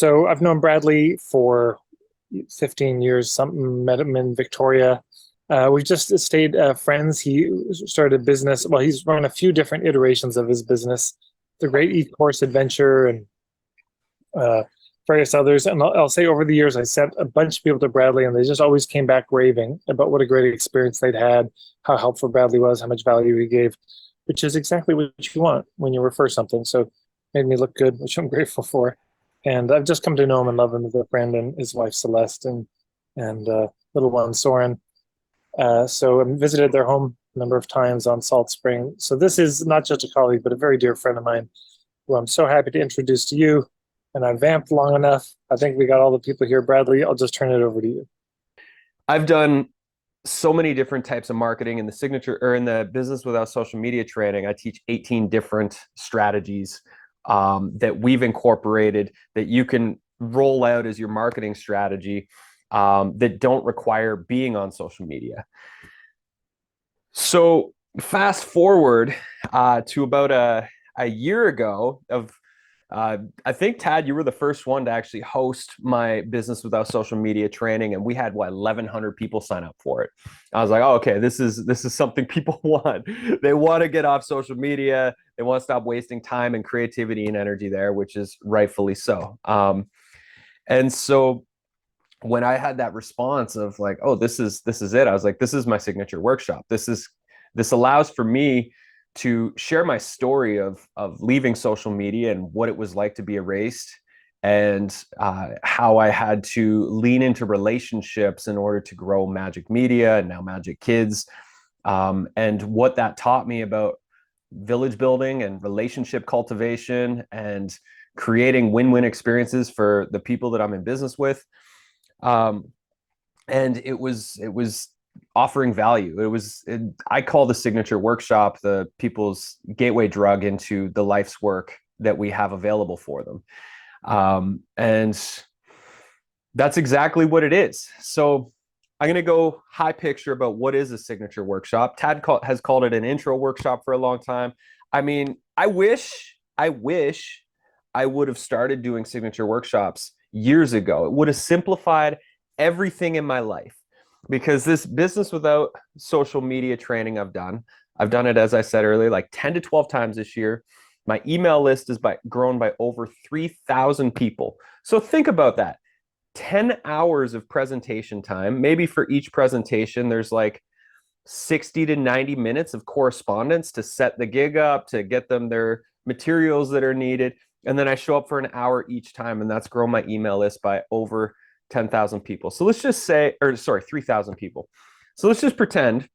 So I've known Bradley for 15 years, something, met him in Victoria. We just stayed friends. He started a business. Well, he's run a few different iterations of his business, the Great E-Course Adventure and uh, various others. And I'll say over the years, I sent a bunch of people to Bradley and they just always came back raving about what a great experience they'd had, how helpful Bradley was, how much value he gave, which is exactly what you want when you refer something. So it made me look good, which I'm grateful for. And I've just come to know him and love him as a friend and his wife Celeste and little one Soren. So I visited their home a number of times on Salt Spring. So this is not just a colleague, but a very dear friend of mine who I'm so happy to introduce to you. And I vamped long enough. I think we got all the people here. Bradley, I'll just turn it over to you. I've done so many different types of marketing in the signature or in the business without social media training. I teach 18 different strategies that we've incorporated that you can roll out as your marketing strategy that don't require being on social media. So fast forward to about a year ago of I think, Tad, you were the first one to actually host my business without social media training, and we had 1,100 people sign up for it. I was like, oh, okay, this is something people want. They want to get off social media. They want to stop wasting time and creativity and energy there, which is rightfully so. And so when I had that response of like, oh, this is it, I was like, this is my signature workshop. This allows for me to share my story of leaving social media and what it was like to be erased, and how I had to lean into relationships in order to grow MAJIK Media and now MAJIK Kids, and what that taught me about village building and relationship cultivation and creating win-win experiences for the people that I'm in business with. And it was offering value. I call the signature workshop the people's gateway drug into the life's work that we have available for them. And that's exactly what it is. So I'm going to go high picture about what is a signature workshop. Tad has called it an intro workshop for a long time. I mean, I wish I would have started doing signature workshops years ago. It would have simplified everything in my life, because this business without social media training I've done it, as I said earlier, like 10 to 12 times this year. My email list is grown by over 3,000 people. So think about that. 10 hours of presentation time. Maybe for each presentation, there's like 60 to 90 minutes of correspondence to set the gig up, to get them their materials that are needed. And then I show up for an hour each time, and that's grown my email list by over 10,000 people. So let's just say, 3,000 people. So let's just pretend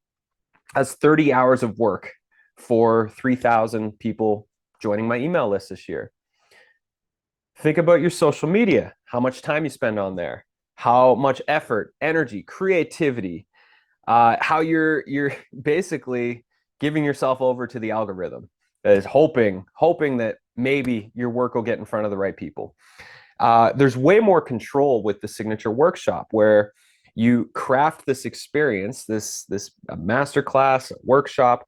as 30 hours of work for 3,000 people joining my email list this year. Think about your social media, how much time you spend on there, how much effort, energy, creativity, how you're basically giving yourself over to the algorithm that is hoping that maybe your work will get in front of the right people. There's way more control with the signature workshop, where you craft this experience, this masterclass, workshop.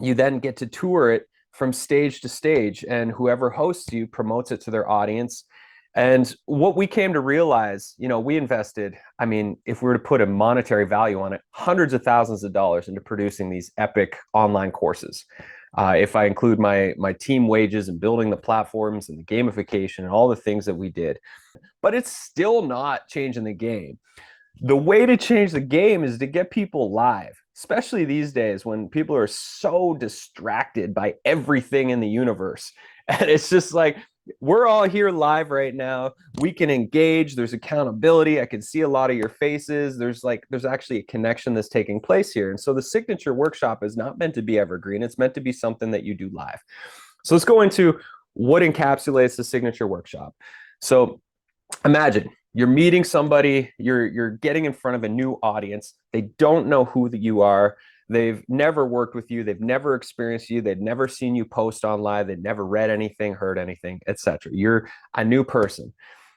You then get to tour it from stage to stage, and whoever hosts you promotes it to their audience. And what we came to realize, we invested, I mean, if we were to put a monetary value on it, hundreds of thousands of dollars into producing these epic online courses. If I include my team wages and building the platforms and the gamification and all the things that we did. But it's still not changing the game. The way to change the game is to get people live, especially these days when people are so distracted by everything in the universe. And it's just like, we're all here live right now. We can engage. There's accountability. I can see a lot of your faces. There's actually a connection that's taking place here. And so the signature workshop is not meant to be evergreen. It's meant to be something that you do live. So let's go into what encapsulates the signature workshop. So imagine you're meeting somebody, you're getting in front of a new audience. They don't know who you are. They've never worked with you. They've never experienced you. They've never seen you post online. They've never read anything, heard anything, etc. You're a new person.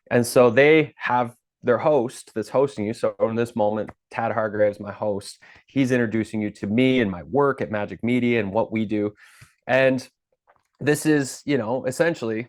And so they have their host that's hosting you. So in this moment, Tad Hargraves, my host, he's introducing you to me and my work at MAJIK Media and what we do. And this is, essentially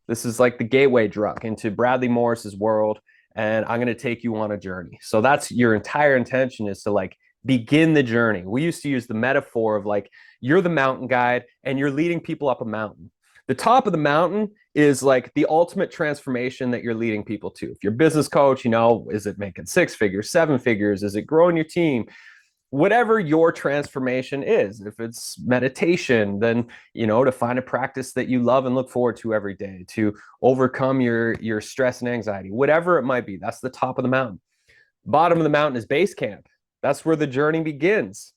This is like the gateway drug into Bradley Morris's world, and I'm going to take you on a journey. So that's your entire intention, is to like begin the journey. We used to use the metaphor of like, you're the mountain guide and you're leading people up a mountain. The top of the mountain is like the ultimate transformation that you're leading people to. If you're a business coach, is it making 6 figures, 7 figures? Is it growing your team? Whatever your transformation is. If it's meditation, then to find a practice that you love and look forward to every day, to overcome your stress and anxiety, whatever it might be. That's the top of the mountain. Bottom of the mountain is base camp. That's where the journey begins.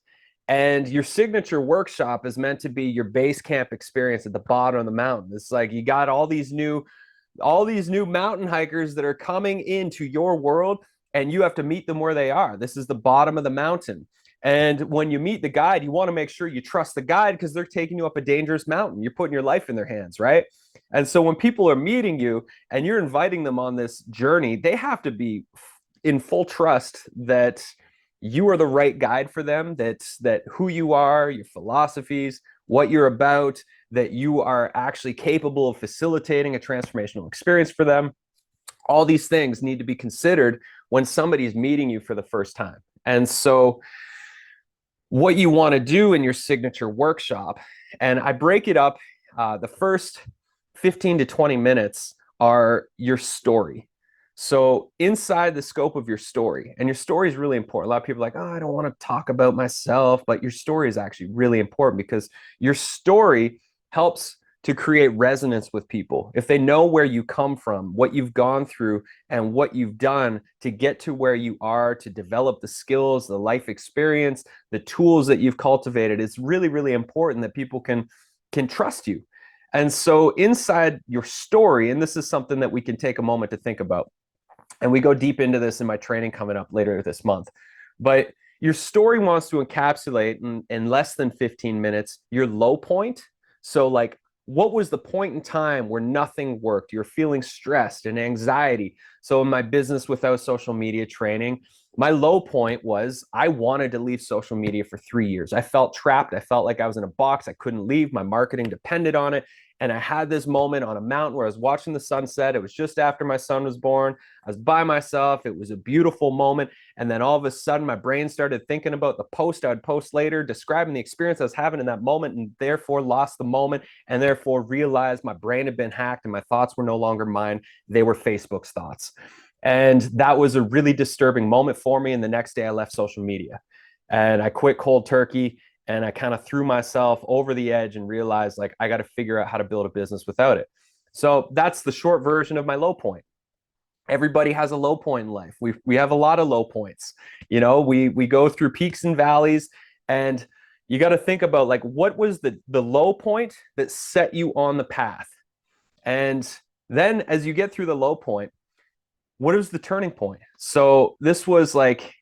And your signature workshop is meant to be your base camp experience at the bottom of the mountain. It's like you got all these new mountain hikers that are coming into your world, and you have to meet them where they are. This is the bottom of the mountain. And when you meet the guide, you want to make sure you trust the guide, because they're taking you up a dangerous mountain. You're putting your life in their hands, right? And so when people are meeting you and you're inviting them on this journey, they have to be in full trust that you are the right guide for them, that who you are, your philosophies, what you're about, that you are actually capable of facilitating a transformational experience for them. All these things need to be considered when somebody's meeting you for the first time. And so what you want to do in your signature workshop, and I break it up, the first 15 to 20 minutes are your story. So inside the scope of your story, and your story is really important. A lot of people are like, oh, I don't want to talk about myself, but your story is actually really important, because your story helps to create resonance with people. If they know where you come from, what you've gone through, and what you've done to get to where you are, to develop the skills, the life experience, the tools that you've cultivated, it's really, really important that people can trust you. And so inside your story, and this is something that we can take a moment to think about, and we go deep into this in my training coming up later this month, but your story wants to encapsulate in less than 15 minutes your low point. So like, what was the point in time where nothing worked? You're feeling stressed and anxiety. So in my business without social media training, my low point was I wanted to leave social media for 3 years. I felt trapped. I felt like I was in a box. I couldn't leave. My marketing depended on it. And I had this moment on a mountain where I was watching the sunset. It was just after my son was born. I was by myself. It was a beautiful moment. And then all of a sudden, my brain started thinking about the post I'd post later, describing the experience I was having in that moment, and therefore lost the moment, and therefore realized my brain had been hacked and my thoughts were no longer mine. They were Facebook's thoughts. And that was a really disturbing moment for me. And the next day I left social media and I quit cold turkey. And I kind of threw myself over the edge and realized like, I got to figure out how to build a business without it. So that's the short version of my low point. Everybody has a low point in life. We have a lot of low points. We go through peaks and valleys, and you got to think about like, what was the low point that set you on the path? And then as you get through the low point, what is the turning point? So this was like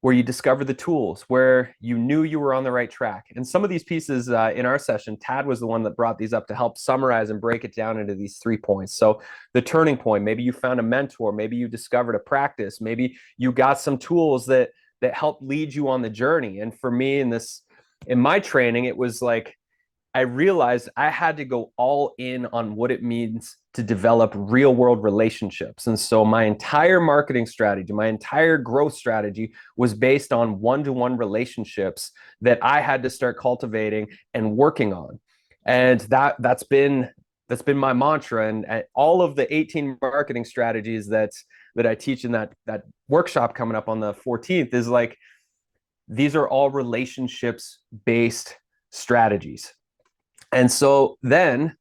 where you discovered the tools, where you knew you were on the right track. And some of these pieces in our session, Tad was the one that brought these up to help summarize and break it down into these 3 points. So the turning point, maybe you found a mentor, maybe you discovered a practice, maybe you got some tools that helped lead you on the journey. And for me in my training, it was like, I realized I had to go all in on what it means to develop real world relationships. And so my entire marketing strategy, my entire growth strategy was based on one-to-one relationships that I had to start cultivating and working on. And that's been my mantra. And all of the 18 marketing strategies that I teach in that workshop coming up on the 14th is like, these are all relationships based strategies. And so then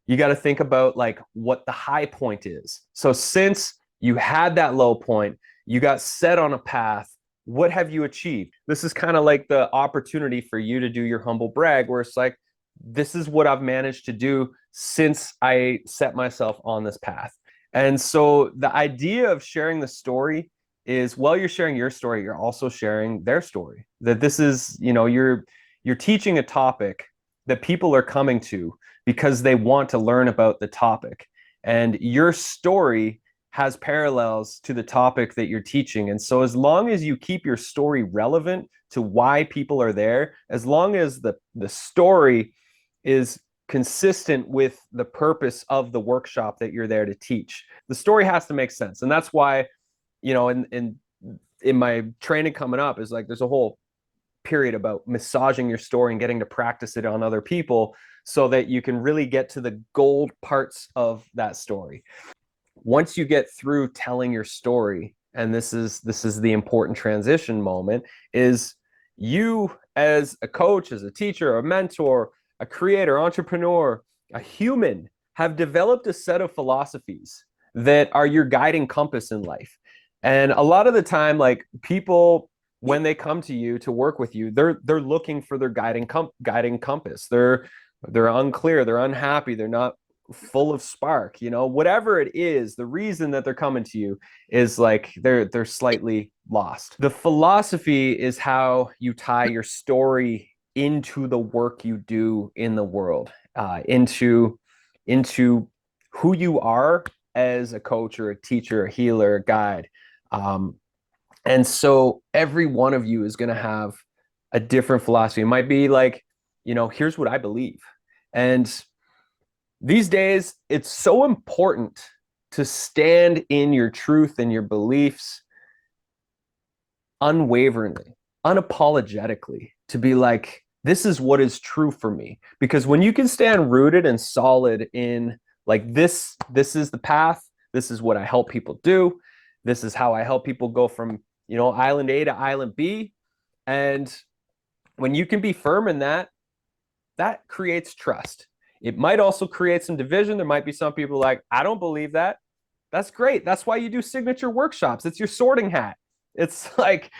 you got to think about like what the high point is. So since you had that low point, you got set on a path, what have you achieved? This is kind of like the opportunity for you to do your humble brag, where it's like, this is what I've managed to do since I set myself on this path. And so the idea of sharing the story is, while you're sharing your story, you're also sharing their story. That this is, you're teaching a topic that people are coming to because they want to learn about the topic. And your story has parallels to the topic that you're teaching. And so as long as you keep your story relevant to why people are there, as long as the story is consistent with the purpose of the workshop that you're there to teach. The story has to make sense. And that's why, in my training coming up is like, there's a whole period about massaging your story and getting to practice it on other people so that you can really get to the gold parts of that story. Once you get through telling your story, and this is the important transition moment, is you as a coach, as a teacher, a mentor, a creator, entrepreneur, a human, have developed a set of philosophies that are your guiding compass in life. And a lot of the time, like, people, when they come to you to work with you, they're looking for their guiding compass. They're unclear, they're unhappy, they're not full of spark, whatever it is. The reason that they're coming to you is like they're slightly lost. The philosophy is how you tie your story into the work you do in the world, into who you are as a coach or a teacher, a healer, a guide. And so every one of you is going to have a different philosophy. It might be like, here's what I believe. And these days, it's so important to stand in your truth and your beliefs unwaveringly, unapologetically, to be like, this is what is true for me. Because when you can stand rooted and solid in like, this is the path, this is what I help people do, this is how I help people go from, island A to island B. And when you can be firm in that, that creates trust. It might also create some division. There might be some people like, I don't believe that. That's great. That's why you do signature workshops. It's your sorting hat. It's like,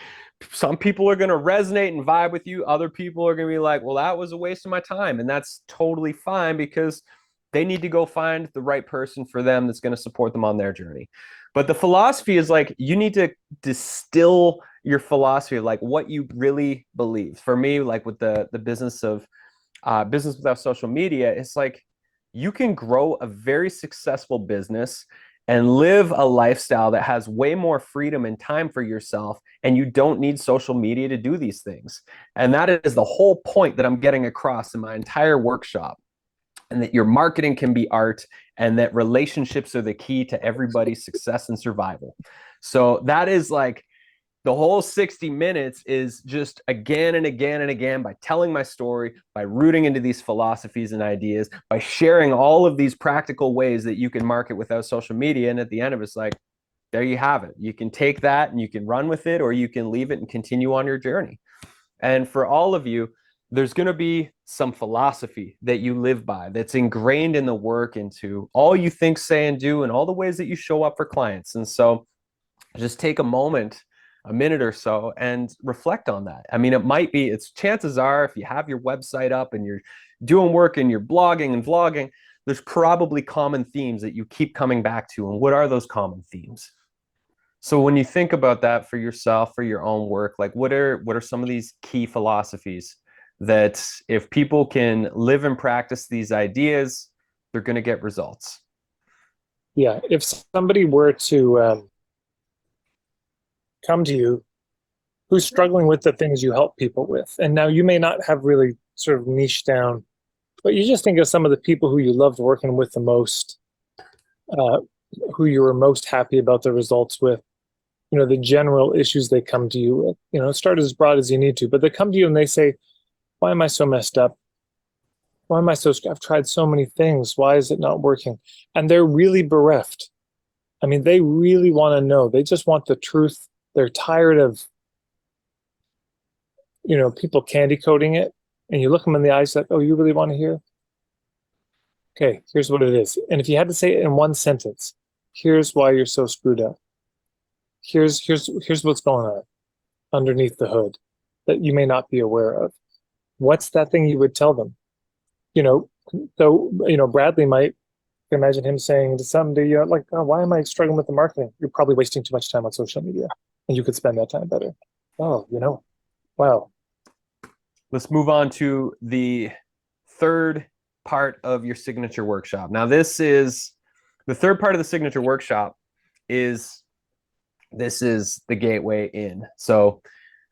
some people are going to resonate and vibe with you. Other people are going to be like, well, that was a waste of my time. And that's totally fine, because they need to go find the right person for them that's going to support them on their journey. But the philosophy is like, you need to distill your philosophy of like what you really believe. For me, like with the business of business without social media, it's like, you can grow a very successful business and live a lifestyle that has way more freedom and time for yourself, and you don't need social media to do these things. And that is the whole point that I'm getting across in my entire workshop. And that your marketing can be art, and that relationships are the key to everybody's success and survival. So that is like, the whole 60 minutes is just again and again and again, by telling my story, by rooting into these philosophies and ideas, by sharing all of these practical ways that you can market without social media. And at the end of it's like, there you have it. You can take that and you can run with it, or you can leave it and continue on your journey. And for all of you, there's going to be some philosophy that you live by that's ingrained in the work, into all you think, say, and do, and all the ways that you show up for clients. And so just take a minute or so, and reflect on that. I mean, it's chances are, if you have your website up and you're doing work and you're blogging and vlogging, there's probably common themes that you keep coming back to. And what are those common themes? So when you think about that for yourself, for your own work, like what are some of these key philosophies that if people can live and practice these ideas, they're going to get results? Yeah, if somebody were to come to you who's struggling with the things you help people with, and now you may not have really sort of niche down, but you just think of some of the people who you loved working with the most, uh, who you were most happy about the results with, the general issues they come to you with, start as broad as you need to, but they come to you and they say, why am I so messed up? Why am I so, I've tried so many things. Why is it not working? And they're really bereft. I mean, they really want to know. They just want the truth. They're tired of, people candy coating it. And you look them in the eyes like, oh, you really want to hear? Okay, here's what it is. And if you had to say it in one sentence, here's why you're so screwed up. Here's what's going on underneath the hood that you may not be aware of. What's that thing you would tell them? Bradley might imagine him saying to somebody, like, oh, why am I struggling with the marketing? You're probably wasting too much time on social media, and you could spend that time better. Oh, wow. Let's move on to the third part of your signature workshop. Now, this is the third part of the signature workshop. This is the gateway in. So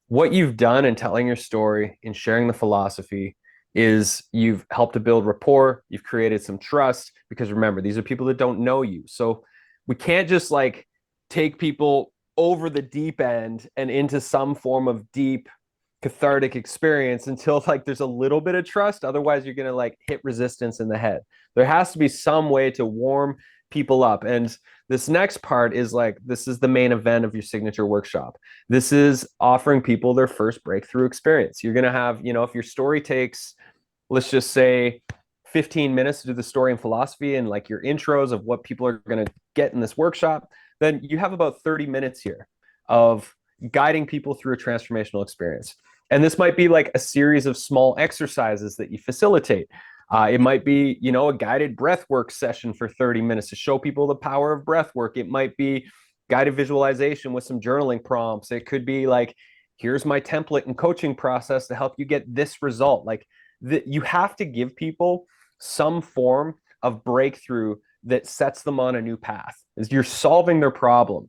what you've done in telling your story, in sharing the philosophy, is you've helped to build rapport, you've created some trust, because remember, these are people that don't know you. So we can't just like take people over the deep end and into some form of deep cathartic experience until like there's a little bit of trust. Otherwise, you're going to like hit resistance in the head. There has to be some way to warm people up. And this next part is like, this is the main event of your signature workshop. This is offering people their first breakthrough experience. You're going to have, you know, if your story takes, let's just say 15 minutes to do the story and philosophy and like your intros of what people are going to get in this workshop, then you have about 30 minutes here of guiding people through a transformational experience. And this might be like a series of small exercises that you facilitate. It might be, you know, a guided breath work session for 30 minutes to show people the power of breath work. It might be guided visualization with some journaling prompts. It could be like, here's my template and coaching process to help you get this result. Like you have to give people some form of breakthrough that sets them on a new path. Is you're solving their problem.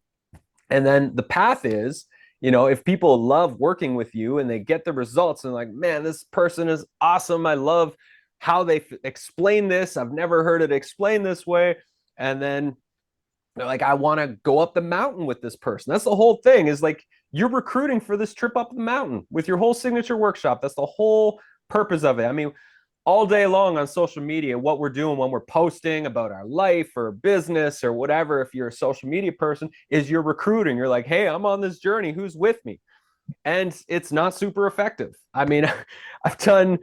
And then the path is, you know, if people love working with you and they get the results and like, man, this person is awesome. I love how they explain this. I've never heard it explained this way. And then they're like, I want to go up the mountain with this person. That's the whole thing, is like you're recruiting for this trip up the mountain with your whole signature workshop. That's the whole purpose of it. I mean, all day long on social media, what we're doing when we're posting about our life or business or whatever, if you're a social media person, is you're recruiting. You're like, hey, I'm on this journey. Who's with me? And it's not super effective. I mean, I've done,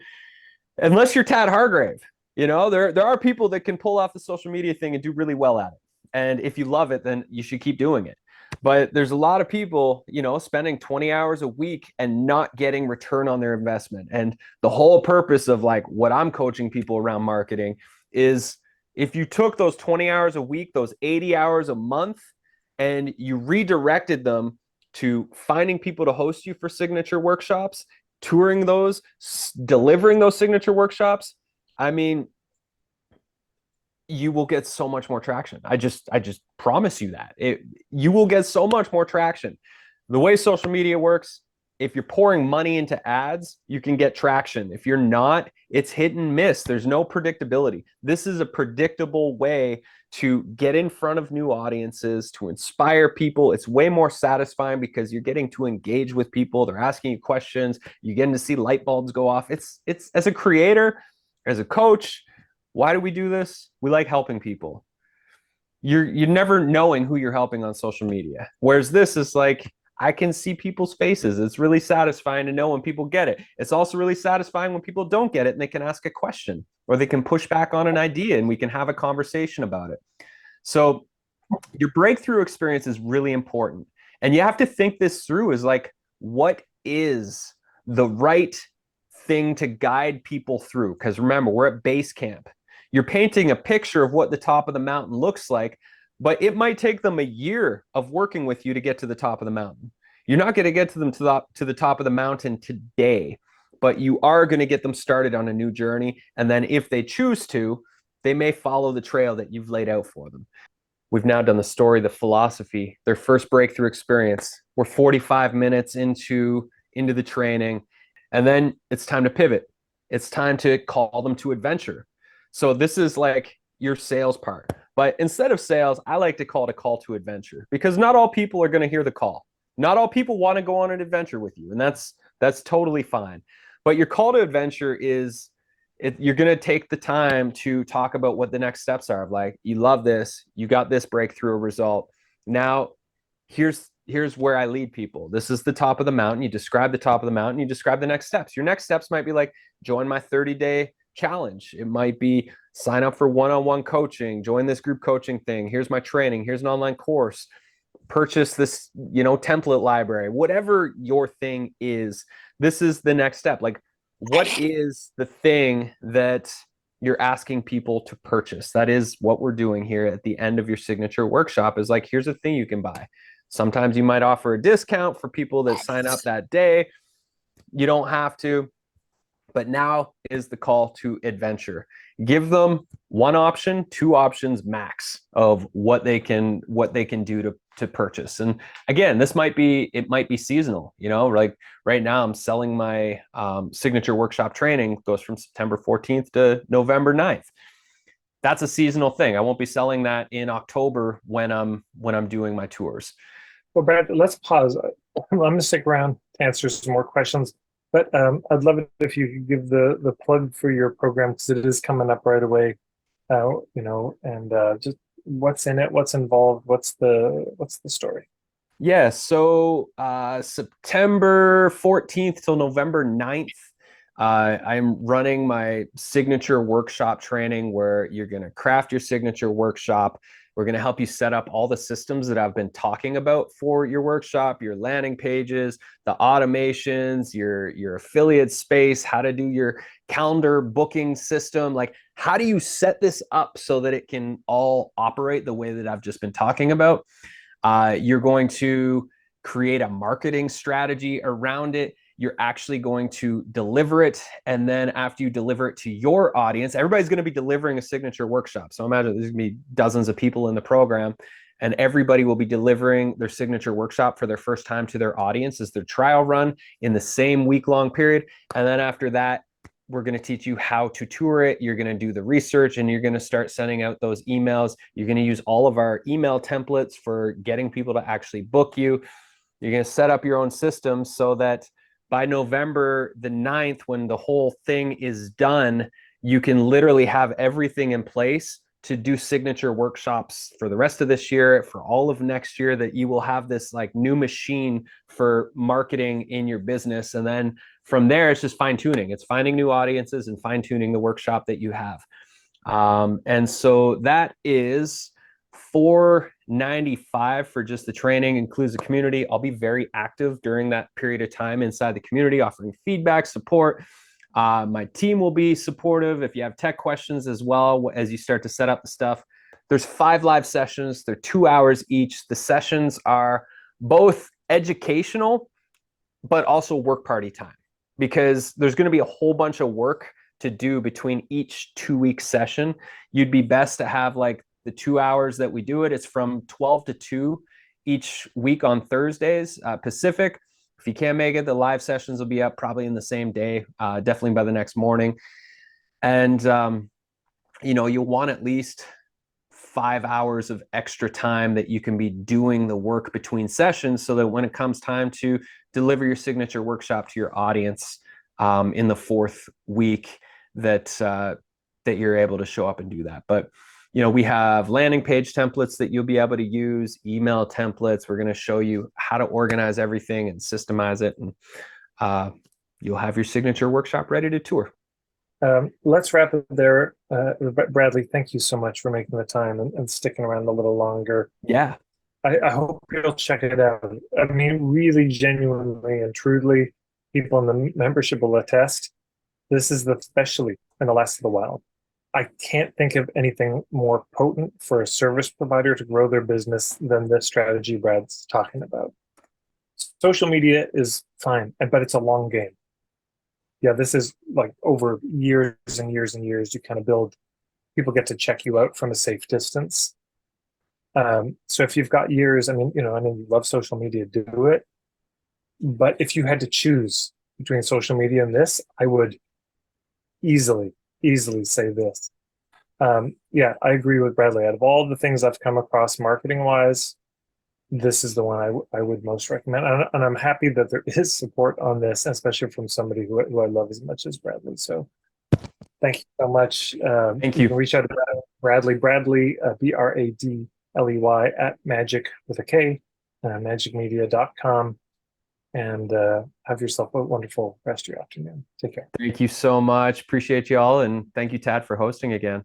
unless you're Tad Hargrave, you know, there are people that can pull off the social media thing and do really well at it. And if you love it, then you should keep doing it. But there's a lot of people, you know, spending 20 hours a week and not getting return on their investment. And the whole purpose of like what I'm coaching people around marketing is, if you took those 20 hours a week, those 80 hours a month, and you redirected them to finding people to host you for signature workshops, touring those, delivering those signature workshops, I mean, you will get so much more traction. I just promise you that. You will get so much more traction. The way social media works, if you're pouring money into ads, you can get traction. If you're not, it's hit and miss. There's no predictability. This is a predictable way to get in front of new audiences, to inspire people. It's way more satisfying because you're getting to engage with people. They're asking you questions. You're getting to see light bulbs go off. It's as a creator, as a coach, why do we do this? We like helping people. You're never knowing who you're helping on social media. Whereas this is like, I can see people's faces. It's really satisfying to know when people get it. It's also really satisfying when people don't get it and they can ask a question or they can push back on an idea and we can have a conversation about it. So your breakthrough experience is really important. And you have to think this through, is like, what is the right thing to guide people through? Because remember, we're at base camp. You're painting a picture of what the top of the mountain looks like, but it might take them a year of working with you to get to the top of the mountain. You're not going to get to them to the top of the mountain today, but you are going to get them started on a new journey. And then if they choose to, they may follow the trail that you've laid out for them. We've now done the story, the philosophy, their first breakthrough experience. We're 45 minutes into the training, and then it's time to pivot. It's time to call them to adventure. So this is like your sales part. But instead of sales, I like to call it a call to adventure, because not all people are going to hear the call. Not all people want to go on an adventure with you, and that's totally fine. But your call to adventure is, you're going to take the time to talk about what the next steps are. Like, you love this, you got this breakthrough result. Now, here's where I lead people. This is the top of the mountain. You describe the top of the mountain. You describe the next steps. Your next steps might be like, join my 30-day challenge. It might be sign up for one-on-one coaching, join this group coaching thing. Here's my training. Here's an online course. Purchase this, template library. Whatever your thing is, this is the next step. Like, what is the thing that you're asking people to purchase? That is what we're doing here at the end of your signature workshop, is like, here's a thing you can buy. Sometimes you might offer a discount for people that sign up that day. You don't have to. But now is the call to adventure. Give them one option, two options max of what they can do to purchase. And again, it might be seasonal, like right now I'm selling my signature workshop training, goes from September 14th to November 9th. That's a seasonal thing. I won't be selling that in October when I'm doing my tours. Well, Brad, let's pause. I'm going to stick around to answer some more questions, but I'd love it if you could give the plug for your program because it is coming up right away. And just what's in it, what's involved, what's the story. Yeah, so September 14th till November 9th, I'm running my signature workshop training where you're going to craft your signature workshop. We're going to help you set up all the systems that I've been talking about for your workshop, your landing pages, the automations, your affiliate space, how to do your calendar booking system. Like, how do you set this up so that it can all operate the way that I've just been talking about? You're going to create a marketing strategy around it. You're actually going to deliver it. And then after you deliver it to your audience, everybody's going to be delivering a signature workshop. So imagine there's going to be dozens of people in the program, and everybody will be delivering their signature workshop for their first time to their audience as their trial run in the same week-long period. And then after that, we're going to teach you how to tour it. You're going to do the research, and you're going to start sending out those emails. You're going to use all of our email templates for getting people to actually book you. You're going to set up your own system so that by November the 9th, when the whole thing is done, you can literally have everything in place to do signature workshops for the rest of this year, for all of next year, that you will have this like new machine for marketing in your business. And then from there, it's just fine tuning. It's finding new audiences and fine tuning the workshop that you have. And so that is $495 for just the training, includes the community. I'll be very active during that period of time inside the community, offering feedback, support. My team will be supportive if you have tech questions as well as you start to set up the stuff. There's 5 live sessions. They're 2 hours each. The sessions are both educational, but also work party time, because there's going to be a whole bunch of work to do between each 2-week session. You'd be best to have like the 2 hours that we do it. It's from 12 to 2 each week on Thursdays, Pacific. If you can't make it, the live sessions will be up probably in the same day, definitely by the next morning. And, you'll want at least 5 hours of extra time that you can be doing the work between sessions, so that when it comes time to deliver your signature workshop to your audience in the 4th week, that you're able to show up and do that. But we have landing page templates that you'll be able to use, email templates. We're going to show you how to organize everything and systemize it, and you'll have your signature workshop ready to tour. Let's wrap it there. Bradley, thank you so much for making the time and sticking around a little longer. Yeah. I hope you'll check it out. I mean, really, genuinely and truly, people in the membership will attest. This is especially in the last little while. I can't think of anything more potent for a service provider to grow their business than this strategy Brad's talking about. Social media is fine, but it's a long game. Yeah, this is like over years and years and years. You kind of build, people get to check you out from a safe distance. So if you've got years, I know you love social media, do it. But if you had to choose between social media and this, I would easily say this. Yeah, I agree with Bradley. Out of all the things I've come across marketing wise, this is the one I would most recommend. And I'm happy that there is support on this, especially from somebody who I love as much as Bradley. So thank you so much. Thank you. You can reach out to Bradley, Bradley, BRADLEY at MAJIK with a K, majikmedia.com. And have yourself a wonderful rest of your afternoon. Take care. Thank you so much. Appreciate you all. And thank you, Tad, for hosting again.